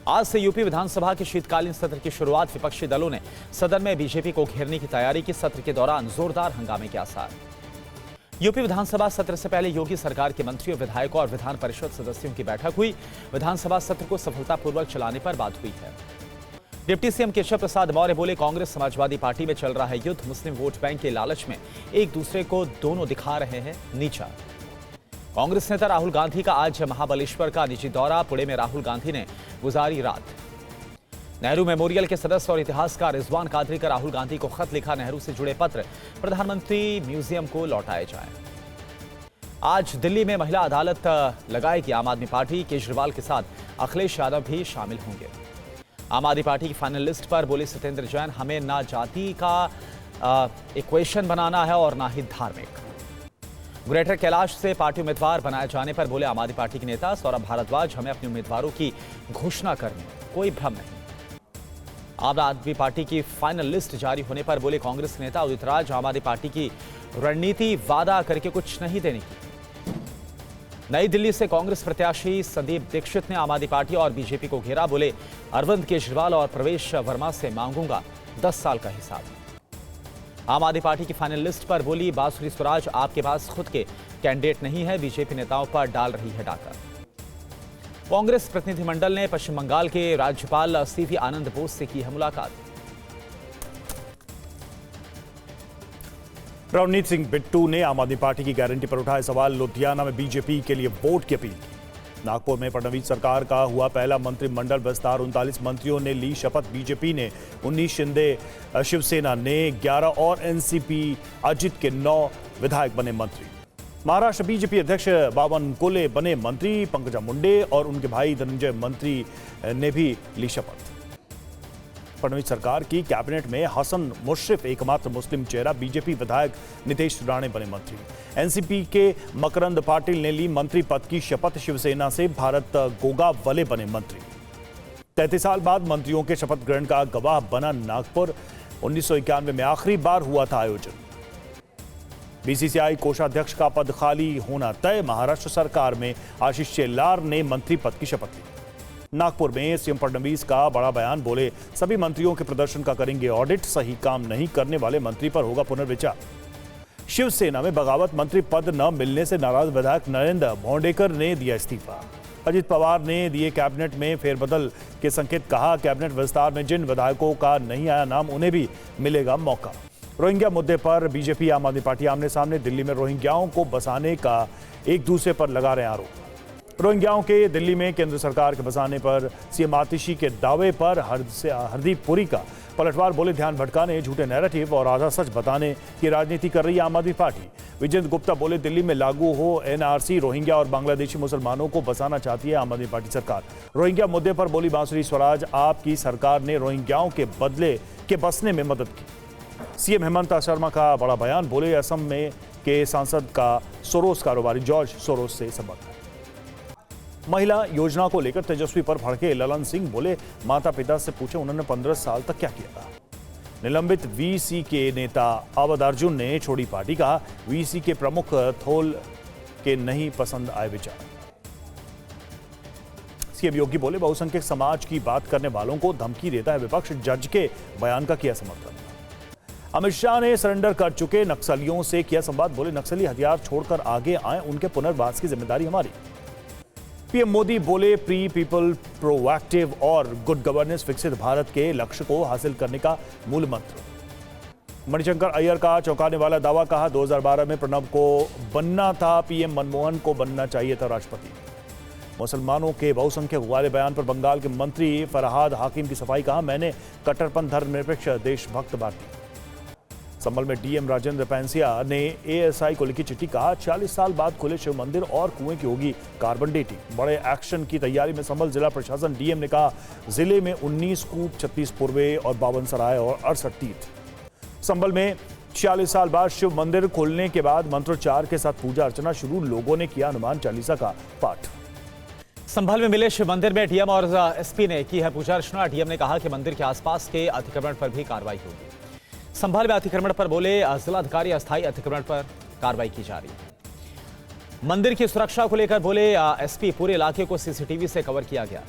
A: आज से यूपी विधानसभा के शीतकालीन सत्र की शुरुआत, विपक्षी दलों ने सदन में बीजेपी को घेरने की तैयारी की, सत्र के दौरान जोरदार हंगामे के आसार। यूपी विधानसभा सत्र से पहले योगी सरकार के मंत्रियों, विधायकों और विधान परिषद सदस्यों की बैठक हुई। विधानसभा सत्र को सफलतापूर्वक चलाने पर बात हुई है। डिप्टी सीएम केशव प्रसाद मौर्य बोले, कांग्रेस समाजवादी पार्टी में चल रहा है युद्ध, मुस्लिम वोट बैंक के लालच में एक दूसरे को दोनों दिखा रहे हैं नीचा। कांग्रेस नेता राहुल गांधी का आज महाबलेश्वर का निजी दौरा, पुणे में राहुल गांधी ने गुजारी रात। नेहरू मेमोरियल के सदस्य और इतिहासकार रिजवान कादरी का राहुल गांधी को खत लिखा, नेहरू से जुड़े पत्र प्रधानमंत्री म्यूजियम को लौटाए जाएं। आज दिल्ली में महिला अदालत लगाएगी आम आदमी पार्टी, केजरीवाल के साथ अखिलेश यादव भी शामिल होंगे। आम आदमी पार्टी की फाइनल लिस्ट पर बोले सत्येंद्र जैन, हमें ना जाति का इक्वेशन बनाना है और ना ही धार्मिक। ग्रेटर कैलाश से पार्टी उम्मीदवार बनाए जाने पर बोले आम आदमी पार्टी के नेता सौरभ भारद्वाज, हमें अपने उम्मीदवारों की घोषणा करने कोई भ्रम नहीं। आम आदमी पार्टी की फाइनल लिस्ट जारी होने पर बोले कांग्रेस नेता उदित राज, आम आदमी पार्टी की रणनीति वादा करके कुछ नहीं देने की। नई दिल्ली से कांग्रेस प्रत्याशी संदीप दीक्षित ने आम आदमी पार्टी और बीजेपी को घेरा, बोले अरविंद केजरीवाल और प्रवेश वर्मा से मांगूंगा 10 साल का हिसाब। आम आदमी पार्टी की फाइनल लिस्ट पर बोली बांसुरी स्वराज, आपके पास खुद के कैंडिडेट नहीं है, बीजेपी नेताओं पर डाल रही है डाका। कांग्रेस प्रतिनिधिमंडल ने पश्चिम बंगाल के राज्यपाल सीवी आनंद बोस से की है मुलाकात।
B: रवनीत सिंह बिट्टू ने आम आदमी पार्टी की गारंटी पर उठाए सवाल, लुधियाना में बीजेपी के लिए वोट की अपील की। नागपुर में फडणवीस सरकार का हुआ पहला मंत्रिमंडल विस्तार, 39 मंत्रियों ने ली शपथ। बीजेपी ने 19, शिंदे शिवसेना ने 11 और एनसीपी अजित के 9 विधायक बने मंत्री। महाराष्ट्र बीजेपी अध्यक्ष बावनकुले बने मंत्री, पंकजा मुंडे और उनके भाई धनंजय मंत्री ने भी ली शपथ। फडणवीस सरकार की कैबिनेट में हसन मुश्रिफ एकमात्र मुस्लिम चेहरा, बीजेपी विधायक नितेश राणे बने मंत्री। एनसीपी के मकरंद पाटिल ने ली मंत्री पद की शपथ, शिवसेना से भारत गोगावले बने मंत्री। 33 साल बाद मंत्रियों के शपथ ग्रहण का गवाह बना नागपुर, 1991 में आखिरी बार हुआ था आयोजन। बीसीसीआई कोषाध्यक्ष का पद खाली होना तय, महाराष्ट्र सरकार में आशीष शेलार ने मंत्री पद की शपथ ली। नागपुर में सीएम फडणवीस का बड़ा बयान, बोले सभी मंत्रियों के प्रदर्शन का करेंगे ऑडिट, सही काम नहीं करने वाले मंत्री पर होगा पुनर्विचार। शिवसेना में बगावत, मंत्री पद न मिलने से नाराज विधायक नरेंद्र भोंडेकर ने दिया इस्तीफा। अजित पवार ने दिए कैबिनेट में फेरबदल के संकेत, कहा कैबिनेट विस्तार में जिन विधायकों का नहीं आया नाम उन्हें भी मिलेगा मौका। रोहिंग्या मुद्दे पर बीजेपी आम आदमी पार्टी आमने सामने, दिल्ली में रोहिंग्याओं को बसाने का एक दूसरे पर लगा रहे आरोप। रोहिंग्याओं के दिल्ली में केंद्र सरकार के बसाने पर सीएम आतिशी के दावे पर हरदीप पुरी का पलटवार, बोले ध्यान भटकाने, झूठे नैरेटिव और आधा सच बताने की राजनीति कर रही है आम आदमी पार्टी। विजेंद्र गुप्ता बोले दिल्ली में लागू हो एनआरसी, रोहिंग्या और बांग्लादेशी मुसलमानों को बसाना चाहती है आम आदमी पार्टी सरकार। रोहिंग्या मुद्दे पर बोली बांसुरी स्वराज, आपकी सरकार ने रोहिंग्याओं के बदले के बसने में मदद की। सीएम हेमंत शर्मा का बड़ा बयान, बोले असम में के सांसद का सोरोस कारोबारी जॉर्ज सोरोस से संबंध है। महिला योजना को लेकर तेजस्वी पर भड़के ललन सिंह, बोले माता पिता से पूछे उन्होंने 15 साल तक क्या किया था। निलंबित वीसी के नेता अवध अर्जुन ने छोड़ी पार्टी, कहा वीसी के प्रमुख थोल के नहीं पसंद आए विचार। सीएम योगी बोले बहुसंख्यक समाज की बात करने वालों को धमकी देता है विपक्ष, जज के बयान का किया समर्थन। अमित शाह ने सरेंडर कर चुके नक्सलियों से किया संवाद, बोले नक्सली हथियार छोड़कर आगे आए, उनके पुनर्वास की जिम्मेदारी हमारी। पीएम मोदी बोले प्री पीपल प्रोएक्टिव और गुड गवर्नेंस विकसित भारत के लक्ष्य को हासिल करने का मूल मंत्र। मणिशंकर अय्यर का चौंकाने वाला दावा, कहा 2012 में प्रणब को बनना था पीएम, मनमोहन को बनना चाहिए था राष्ट्रपति। मुसलमानों के बहुसंख्यक वाले बयान पर बंगाल के मंत्री फरहाद हाकिम की सफाई, कहा मैंने कट्टरपंथ धर्मनिरपेक्ष देशभक्त भारतीय। संभल में डीएम राजेंद्र पैंसिया ने एएसआई को लिखी चिट्ठी, कहा 40 साल बाद खुले शिव मंदिर और कुएं की होगी कार्बन डेटिंग। बड़े एक्शन की तैयारी में संभल जिला प्रशासन। डीएम ने कहा जिले में 19 कूप, 36 पूर्वे और 52 सराय और 68 तीर्थ। संभल में 46 साल बाद शिव मंदिर खोलने के बाद मंत्रोच्चार के साथ पूजा अर्चना शुरू। लोगों ने किया हनुमान चालीसा का पाठ।
A: संभल में मिले शिव मंदिर में डीएम और एसपी ने की है पूजा अर्चना। डीएम ने कहा कि मंदिर के आसपास के अतिक्रमण पर भी कार्रवाई होगी। संभल में अतिक्रमण पर बोले जिलाधिकारी, अस्थायी अतिक्रमण पर कार्रवाई की जा रही है। मंदिर की सुरक्षा को लेकर बोले एसपी, पूरे इलाके को सीसीटीवी से कवर किया गया।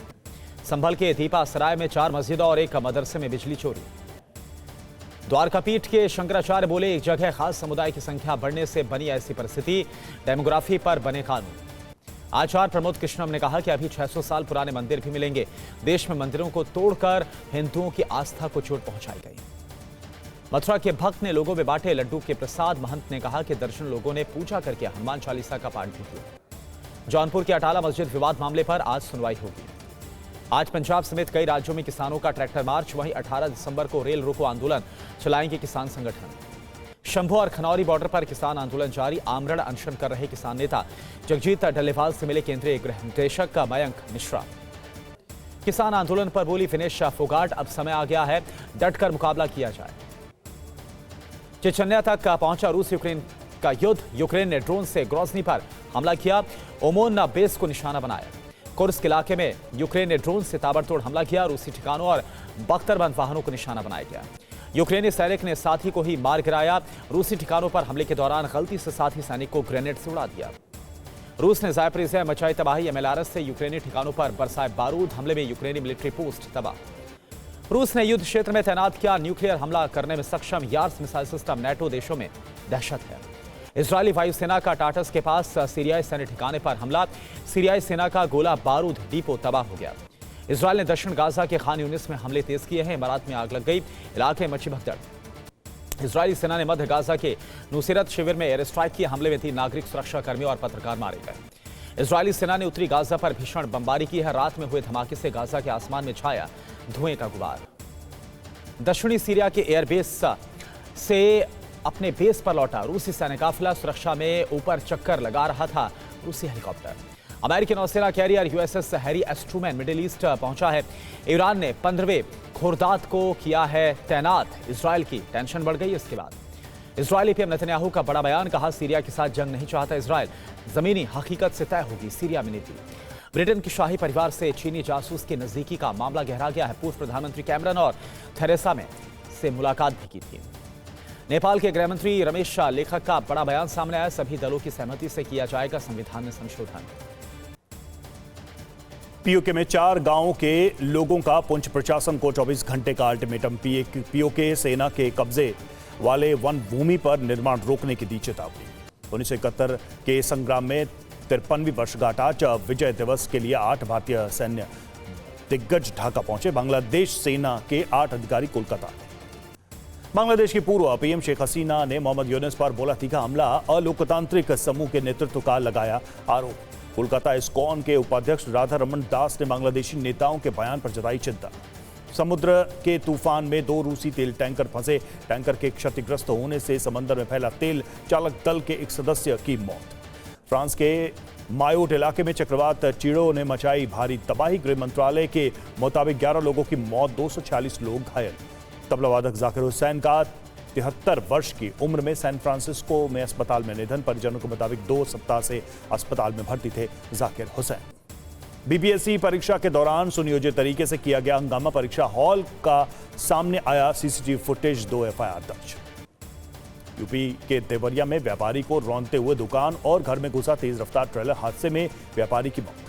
A: संभल के दीपा सराय में 4 मस्जिदों और एक मदरसे में बिजली चोरी। द्वारकापीठ के शंकराचार्य बोले एक जगह खास समुदाय की संख्या बढ़ने से बनी ऐसी परिस्थिति, डेमोग्राफी पर बने कानून। आचार्य प्रमोद कृष्णम ने कहा कि अभी 600 साल पुराने मंदिर भी मिलेंगे। देश में मंदिरों को तोड़कर हिंदुओं की आस्था को चोट पहुंचाई गई। मथुरा के भक्त ने लोगों में बांटे लड्डू के प्रसाद। महंत ने कहा कि दर्जन लोगों ने पूजा करके हनुमान चालीसा का पाठ भी किया। जौनपुर के अटाला मस्जिद विवाद मामले पर आज सुनवाई होगी। आज पंजाब समेत कई राज्यों में किसानों का ट्रैक्टर मार्च। वहीं 18 दिसंबर को रेल रोको आंदोलन चलाएंगे किसान संगठन। शंभू और खनौरी बॉर्डर पर किसान आंदोलन जारी। आमरण अनशन कर रहे किसान नेता जगजीत डल्लेवाल से मिले केंद्रीय गृह निदेशक मयंक मिश्रा। किसान आंदोलन पर बोली विनेश फोगाट, अब समय आ गया है, डटकर मुकाबला किया जाए। चेचन्या तक पहुंचा रूस यूक्रेन का युद्ध। यूक्रेन ने ड्रोन से ग्रोजनी पर हमला किया। ओमोन बेस को निशाना बनाया। कुर्स्क इलाके में यूक्रेन ने ड्रोन से ताबड़तोड़ हमला किया। रूसी ठिकानों और बख्तरबंद वाहनों को निशाना बनाया गया। यूक्रेनी सैनिक ने साथी को ही मार गिराया। रूसी ठिकानों पर हमले के दौरान गलती से साथी सैनिक को ग्रेनेड से उड़ा दिया। रूस ने ज़ायपरिज़िया में मचाई तबाही। एमएलआरएस से यूक्रेनी ठिकानों पर बरसाए बारूद। हमले में यूक्रेनी मिलिट्री पोस्ट तबाह। रूस ने युद्ध क्षेत्र में तैनात किया न्यूक्लियर हमला करने में सक्षम यार्स मिसाइल सिस्टम। नेटो देशों में दहशत है। इजरायली वायुसेना का टाटस के पास सीरियाई सैन्य ठिकाने पर हमला। सीरियाई सेना का गोला बारूद डिपो तबाह हो गया। इजरायल ने दक्षिण गाजा के खान यूनिस में हमले तेज किए हैं। इमारात में आग लग गई। इलाके में मची भगदड़। इजरायली सेना ने मध्य गाजा के नुसीरत शिविर में एयर स्ट्राइक किए। हमले में 3 नागरिक सुरक्षा कर्मियों और पत्रकार मारे गए। इजरायली सेना ने उत्तरी गाजा पर भीषण बमबारी की है। रात में हुए धमाके से गाजा के आसमान में छाया धुएं का गुबार। दक्षिणी सीरिया के एयरबेस से अपने बेस पर लौटा रूसी सैन्य काफिला। सुरक्षा में ऊपर चक्कर लगा रहा था रूसी हेलीकॉप्टर। अमेरिकी नौसेना career USS Harry S Trueman middle east पहुंचा है। ईरान ने 15वें खुर्दात को किया है तैनात। इजरायल की टेंशन बढ़ गई इसके बाद। इजरायली पीएम नेतन्याहू का बड़ा बयान, कहा सीरिया के साथ जंग नहीं चाहता इजरायल। जमीनी हकीकत से तय होगी सीरिया में नीति। ब्रिटेन के शाही परिवार से चीनी जासूस की नजदीकी का मामला गहरा गया है। पूर्व प्रधानमंत्री कैमरन और थेरेसा मे से मुलाकात भी की थी। नेपाल के गृहमंत्री रमेश लेखक का बड़ा बयान सामने आया। सभी दलों की सहमति से किया जाएगा संविधान में संशोधन।
B: पीओके में 4 गांवों के लोगों का पुंछ प्रशासन को 24 घंटे का अल्टीमेटम। पीओके सेना के कब्जे वाले वन भूमि पर निर्माण रोकने की दी चेतावनी। 1971 के संग्राम में 53वीं वर्षगांठ। आज विजय दिवस के लिए 8 भारतीय सैन्य दिग्गज ढाका पहुंचे। बांग्लादेश सेना के 8 अधिकारी कोलकाता। बांग्लादेश की पूर्व पीएम शेख हसीना ने मोहम्मद यूनुस पर बोला तीखा हमला। अलोकतांत्रिक समूह के नेतृत्व का लगाया आरोप। कोलकाता इस्कॉन के उपाध्यक्ष राधा रमन दास ने बांग्लादेशी नेताओं के बयान पर जताई चिंता। समुद्र के तूफान में 2 रूसी तेल टैंकर फंसे। टैंकर के क्षतिग्रस्त होने से समंदर में फैला तेल। चालक दल के एक सदस्य की मौत। फ्रांस के मायोट इलाके में चक्रवात चिड़ो ने मचाई भारी तबाही। गृह मंत्रालय के मुताबिक 11 लोगों की मौत, 246 लोग घायल। तबला वादक जाकिर हुसैन का 73 वर्ष की उम्र में सैन फ्रांसिस्को में अस्पताल में निधन। परिजनों के मुताबिक 2 सप्ताह से अस्पताल में भर्ती थे जाकिर हुसैन। बीपीएससी परीक्षा के दौरान सुनियोजित तरीके से किया गया हंगामा। परीक्षा हॉल का सामने आया सीसीटीवी फुटेज। 2 एफआईआर दर्ज। यूपी के देवरिया में व्यापारी को रौंदते हुए दुकान और घर में घुसा तेज रफ्तार ट्रेलर। हादसे में व्यापारी की मौत।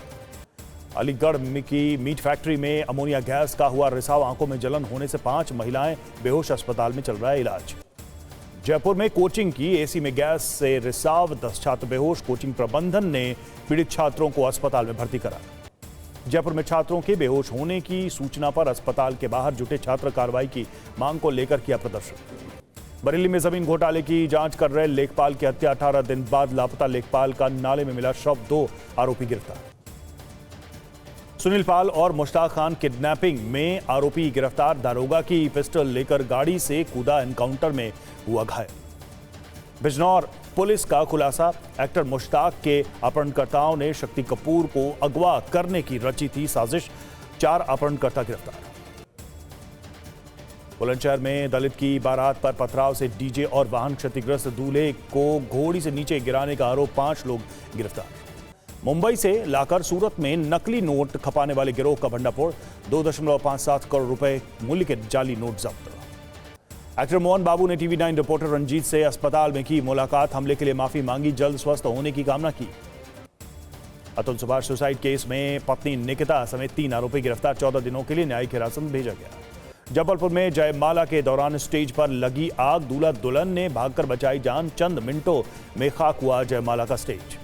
B: अलीगढ़ की मीट फैक्ट्री में अमोनिया गैस का हुआ रिसाव। आंखों में जलन होने से 5 महिलाएं बेहोश। अस्पताल में चल रहा है इलाज। जयपुर में कोचिंग की एसी में गैस से रिसाव, 10 छात्र बेहोश। कोचिंग प्रबंधन ने पीड़ित छात्रों को अस्पताल में भर्ती कराया। जयपुर में छात्रों के बेहोश होने की सूचना पर अस्पताल के बाहर जुटे छात्र कार्रवाई की मांग को लेकर किया प्रदर्शन। बरेली में जमीन घोटाले की जांच कर रहे लेखपाल की हत्या। 18 दिन बाद लापता लेखपाल का नाले में मिला शव। 2 आरोपी गिरफ्तार। सुनील पाल और मुश्ताक खान किडनैपिंग में आरोपी गिरफ्तार, दारोगा की पिस्टल लेकर गाड़ी से कूदा, एनकाउंटर में हुआ घायल। बिजनौर पुलिस का खुलासा, एक्टर मुश्ताक के अपहरणकर्ताओं ने शक्ति कपूर को अगवा करने की रची थी साजिश, 4 अपहरणकर्ता गिरफ्तार। बुलंदशहर में दलित की बारात पर पथराव से डीजे और वाहन क्षतिग्रस्त, दूल्हे को घोड़ी से नीचे गिराने का आरोप, 5 लोग गिरफ्तार। मुंबई से लाकर सूरत में नकली नोट खपाने वाले गिरोह का भंडाफोड़, 2.57 करोड़ रुपए मूल्य के जाली नोट जब्त। एक्टर मोहन बाबू ने टीवी 9 रिपोर्टर रंजीत से अस्पताल में की मुलाकात, हमले के लिए माफी मांगी, जल्द स्वस्थ होने की कामना की। अतुल सुभाष सुसाइड केस में पत्नी निकिता समेत 3 आरोपी गिरफ्तार, 14 दिनों के लिए न्यायिक हिरासत में भेजा गया। जबलपुर में जयमाला के दौरान स्टेज पर लगी आग, दूल्हा दुल्हन ने भागकर बचाई जान, चंद मिनटों में खाक हुआ जयमाला का स्टेज।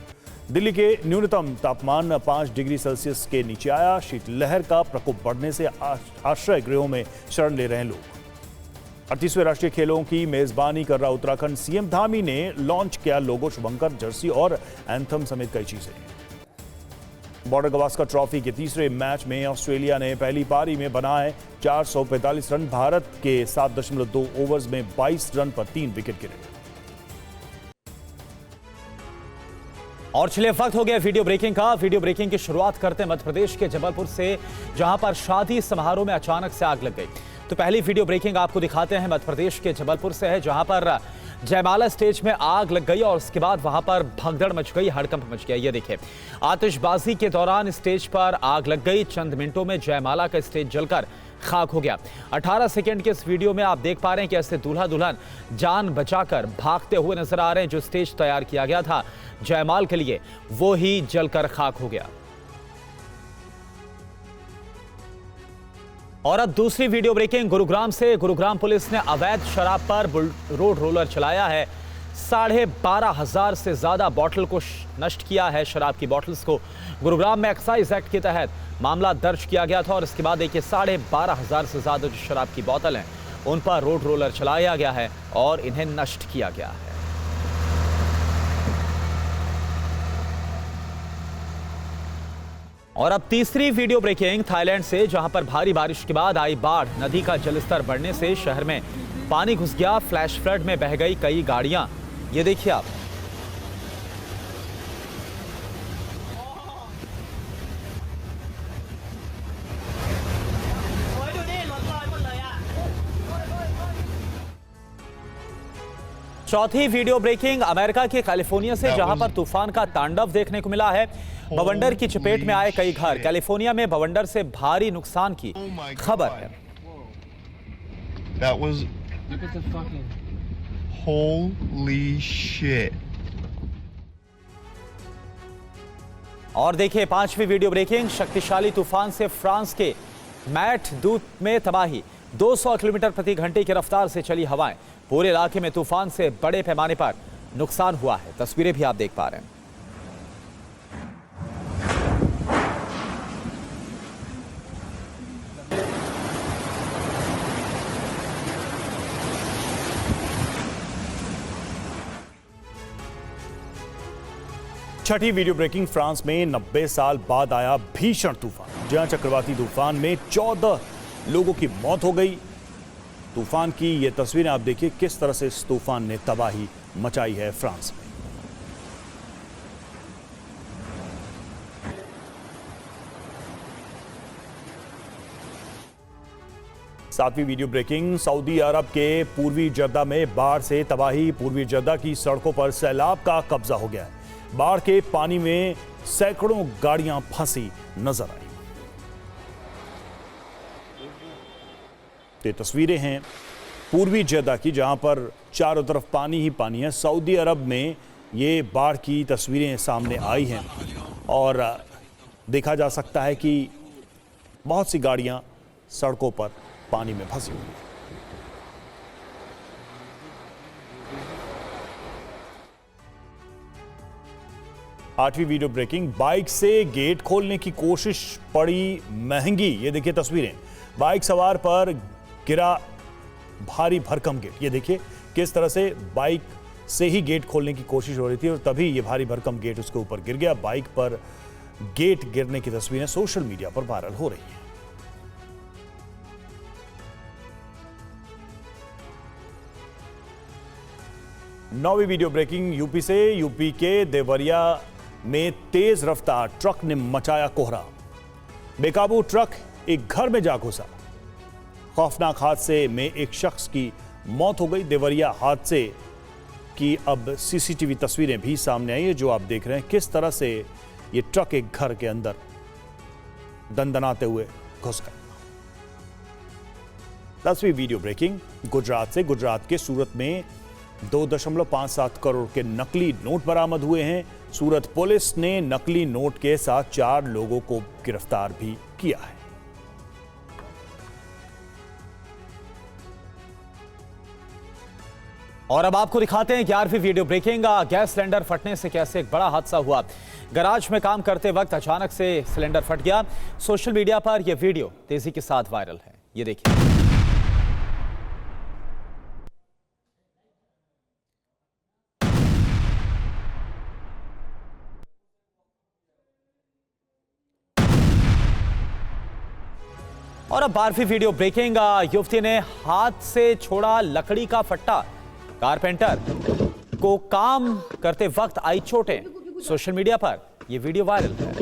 B: दिल्ली के न्यूनतम तापमान 5 डिग्री सेल्सियस के नीचे आया, शीतलहर का प्रकोप बढ़ने से आश्रय गृहों में शरण ले रहे हैं लोग। 38वें राष्ट्रीय खेलों की मेजबानी कर रहा उत्तराखंड, सीएम धामी ने लॉन्च किया लोगो, शुभंकर, जर्सी और एंथम समेत कई चीजें। बॉर्डर गवास्कर ट्रॉफी के तीसरे मैच में ऑस्ट्रेलिया ने पहली पारी में बनाए 445 रन, भारत के 7.2 ओवर्स में 22 रन पर 3 विकेट गिरे।
A: और चलिए वक्त हो गया वीडियो ब्रेकिंग का। वीडियो ब्रेकिंग की शुरुआत करते हैं मध्य प्रदेश के जबलपुर से, जहां पर शादी समारोह में अचानक से आग लग गई। तो पहली वीडियो ब्रेकिंग आपको दिखाते हैं, मध्य प्रदेश के जबलपुर से है, जहां पर जयमाला स्टेज में आग लग गई और उसके बाद वहां पर भगदड़ मच गई, हड़कंप मच गया। ये देखिए, आतिशबाजी के दौरान स्टेज पर आग लग गई, चंद मिनटों में जयमाला का स्टेज जलकर खाक हो गया। 18 सेकंड के इस वीडियो में आप देख पा रहे हैं कि ऐसे दूल्हा दुल्हन जान बचाकर भागते हुए नजर आ रहे हैं। जो स्टेज तैयार किया गया था जयमाल के लिए, वो ही जलकर खाक हो गया। और अब दूसरी वीडियो ब्रेकिंग गुरुग्राम से। गुरुग्राम पुलिस ने अवैध शराब पर रोड रोलर चलाया है, 12,500 से ज्यादा बोतल को नष्ट किया है। शराब की बोतल्स को गुरुग्राम में एक्साइज एक्ट के तहत मामला दर्ज किया गया था और इसके बाद देखिए 12,500 से ज्यादा जो शराब की बोतल हैं उन पर रोड रोलर चलाया गया है और इन्हें नष्ट किया गया है। और अब तीसरी वीडियो ब्रेकिंग थाईलैंड से, जहां पर भारी बारिश के बाद आई बाढ़, नदी का जलस्तर बढ़ने से शहर में पानी घुस गया, फ्लैश फ्लड में बह गई कई गाड़ियां। ये देखिए आप, चौथी वीडियो ब्रेकिंग अमेरिका के कैलिफोर्निया से, जहां पर तूफान का तांडव देखने को मिला है। बवंडर की चपेट में आए कई घर, कैलिफोर्निया में बवंडर से भारी नुकसान की खबर है।
L: That was look at the fucking holy shit.
A: और देखिए पांचवी वीडियो ब्रेकिंग, शक्तिशाली तूफान से फ्रांस के मैट दूत में तबाही, 200 किलोमीटर प्रति घंटे की रफ्तार से चली हवाएं, पूरे इलाके में तूफान से बड़े पैमाने पर नुकसान हुआ है। तस्वीरें भी आप देख पा रहे हैं।
B: छठी वीडियो ब्रेकिंग, फ्रांस में 90 साल बाद आया भीषण तूफान, जहां चक्रवाती तूफान में 14 लोगों की मौत हो गई। तूफान की ये तस्वीरें आप देखिए, किस तरह से इस तूफान ने तबाही मचाई है फ्रांस में। सातवीं वीडियो ब्रेकिंग, सऊदी अरब के पूर्वी जद्दा में बाढ़ से तबाही, पूर्वी जद्दा की सड़कों पर सैलाब का कब्जा हो गया है। बाढ़ के पानी में सैकड़ों गाड़ियां फंसी नजर आई। ये तस्वीरें हैं पूर्वी जद्दा की, जहां पर चारों तरफ पानी ही पानी है। सऊदी अरब में ये बाढ़ की तस्वीरें सामने आई हैं और देखा जा सकता है कि बहुत सी गाड़ियां सड़कों पर पानी में फंसी हुई हैं। आठवीं वीडियो ब्रेकिंग, बाइक से गेट खोलने की कोशिश पड़ी महंगी। ये देखिए तस्वीरें, बाइक सवार पर गिरा भारी भरकम गेट। ये देखिए किस तरह से बाइक से ही गेट खोलने की कोशिश हो रही थी और तभी ये भारी भरकम गेट उसके ऊपर गिर गया। बाइक पर गेट गिरने की तस्वीरें सोशल मीडिया पर वायरल हो रही हैं। नौवीं वीडियो ब्रेकिंग यूपी से। यूपी के देवरिया में तेज रफ्तार ट्रक ने मचाया कोहरा। बेकाबू ट्रक एक घर में जा घुसा। खौफनाक हादसे में एक शख्स की मौत हो गई। देवरिया हादसे की अब सीसीटीवी तस्वीरें भी सामने आई है, जो आप देख रहे हैं किस तरह से ये ट्रक एक घर के अंदर दंदनाते हुए घुस गया। 10वीं वीडियो ब्रेकिंग गुजरात से। गुजरात के सूरत में 2.57 करोड़ के नकली नोट बरामद हुए हैं। सूरत पुलिस ने नकली नोट के साथ 4 लोगों को गिरफ्तार भी किया है।
A: और अब आपको दिखाते हैं 11वीं वीडियो ब्रेकिंग। गैस सिलेंडर फटने से कैसे एक बड़ा हादसा हुआ। गैराज में काम करते वक्त अचानक से सिलेंडर फट गया। सोशल मीडिया पर यह वीडियो तेजी के साथ वायरल है, ये देखिए। और अब 12वीं वीडियो ब्रेकिंग। युवती ने हाथ से छोड़ा लकड़ी का फट्टा। कारपेंटर को काम करते वक्त आई चोटें। सोशल मीडिया पर यह वीडियो वायरल है।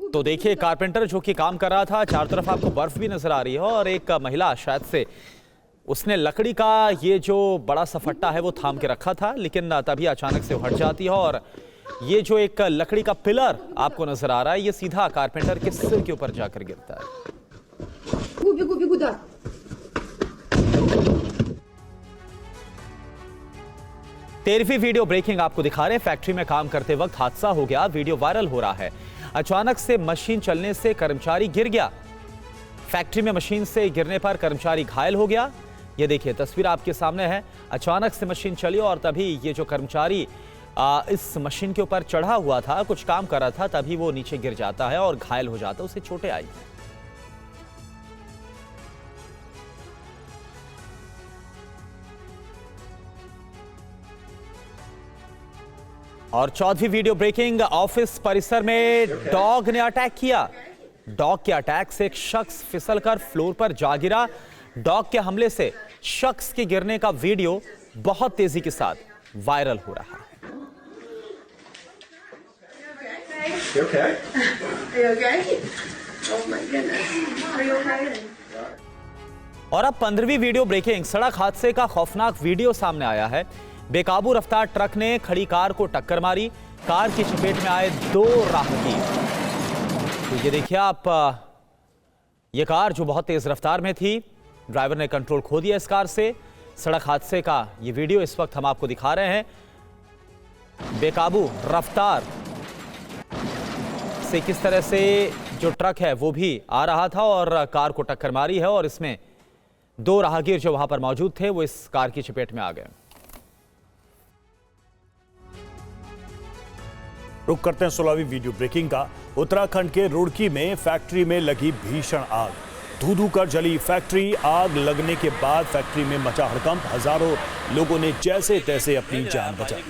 A: तो देखिए, कारपेंटर जो कि काम कर रहा था, चारों तरफ आपको बर्फ भी नजर आ रही है और एक महिला शायद से उसने लकड़ी का ये जो बड़ा सा फट्टा है वो थाम के रखा था, लेकिन तभी अचानक से हट जाती है और ये जो एक लकड़ी का पिलर आपको नजर आ रहा है, ये सीधा कारपेंटर के सिर के ऊपर जाकर गिरता है। 13वीं वीडियो ब्रेकिंग आपको दिखा रहे हैं। फैक्ट्री में काम करते वक्त हादसा हो गया, वीडियो वायरल हो रहा है। अचानक से मशीन चलने से कर्मचारी गिर गया। फैक्ट्री में मशीन से गिरने पर कर्मचारी घायल हो गया। ये देखिए, तस्वीर आपके सामने है। अचानक से मशीन चली और तभी ये जो कर्मचारी इस मशीन के ऊपर चढ़ा हुआ था, कुछ काम कर रहा था, तभी वो नीचे गिर जाता है और घायल हो जाता है, उसे चोटें आई। और 14वीं वीडियो ब्रेकिंग। ऑफिस परिसर में डॉग ने अटैक किया। डॉग के अटैक से एक शख्स फिसलकर फ्लोर पर जा गिरा। डॉग के हमले से शख्स के गिरने का वीडियो बहुत तेजी के साथ वायरल हो रहा है। और अब 15वीं वीडियो ब्रेकिंग। सड़क हादसे का खौफनाक वीडियो सामने आया है। बेकाबू रफ्तार ट्रक ने खड़ी कार को टक्कर मारी। कार की चपेट में आए 2 राहगीर। तो ये देखिए आप, ये कार जो बहुत तेज रफ्तार में थी, ड्राइवर ने कंट्रोल खो दिया इस कार से। सड़क हादसे का ये वीडियो इस वक्त हम आपको दिखा रहे हैं। बेकाबू रफ्तार से किस तरह से जो ट्रक है वो भी आ रहा था और कार को टक्कर मारी है और इसमें 2 राहगीर जो वहां पर मौजूद थे वो इस कार की चपेट में आ गए।
B: रुक करते हैं 16वीं वीडियो ब्रेकिंग का। उत्तराखंड के रुड़की में फैक्ट्री में लगी भीषण आग। धू धू कर जली फैक्ट्री। आग लगने के बाद फैक्ट्री में मचा हड़कंप। हजारों लोगों ने जैसे तैसे अपनी जान बचाई।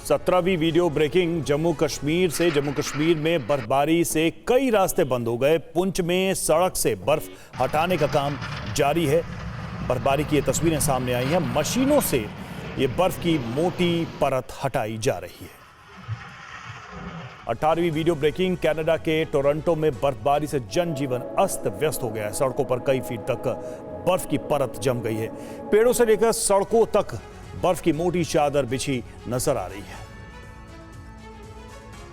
B: 17वीं वीडियो ब्रेकिंग। जम्मू कश्मीर से। जम्मू कश्मीर में बर्फबारी से कई रास्ते बंद हो गए। पुंछ में सड़क से बर्फ हटाने का काम जारी है। बर्फबारी की ये तस्वीरें सामने आई हैं। मशीनों से ये बर्फ की मोटी परत हटाई जा रही है। 18वीं वीडियो ब्रेकिंग। कनाडा के टोरंटो में बर्फबारी से जनजीवन अस्त व्यस्त हो गया है। सड़कों पर कई फीट तक बर्फ की परत जम गई है। पेड़ों से लेकर सड़कों तक बर्फ की मोटी चादर बिछी नजर आ रही है।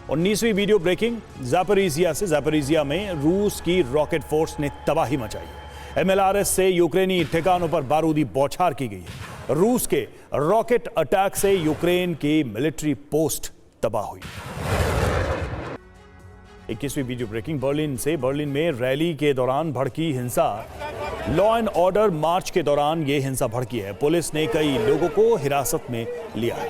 B: 19वीं वीडियो ब्रेकिंग। ज़ैपोरिज़िया से। ज़ैपोरिज़िया में रूस की रॉकेट फोर्स ने तबाही मचाई। MLRS से यूक्रेनी ठिकानों पर बारूदी बौछार की गई है। रूस के रॉकेट अटैक से यूक्रेन की मिलिट्री पोस्ट तबाह हुई। 21वीं वीडियो ब्रेकिंग। बर्लिन से। बर्लिन में रैली के दौरान भड़की हिंसा। लॉ एंड ऑर्डर मार्च के दौरान यह हिंसा भड़की है। पुलिस ने कई लोगों को हिरासत में लिया है।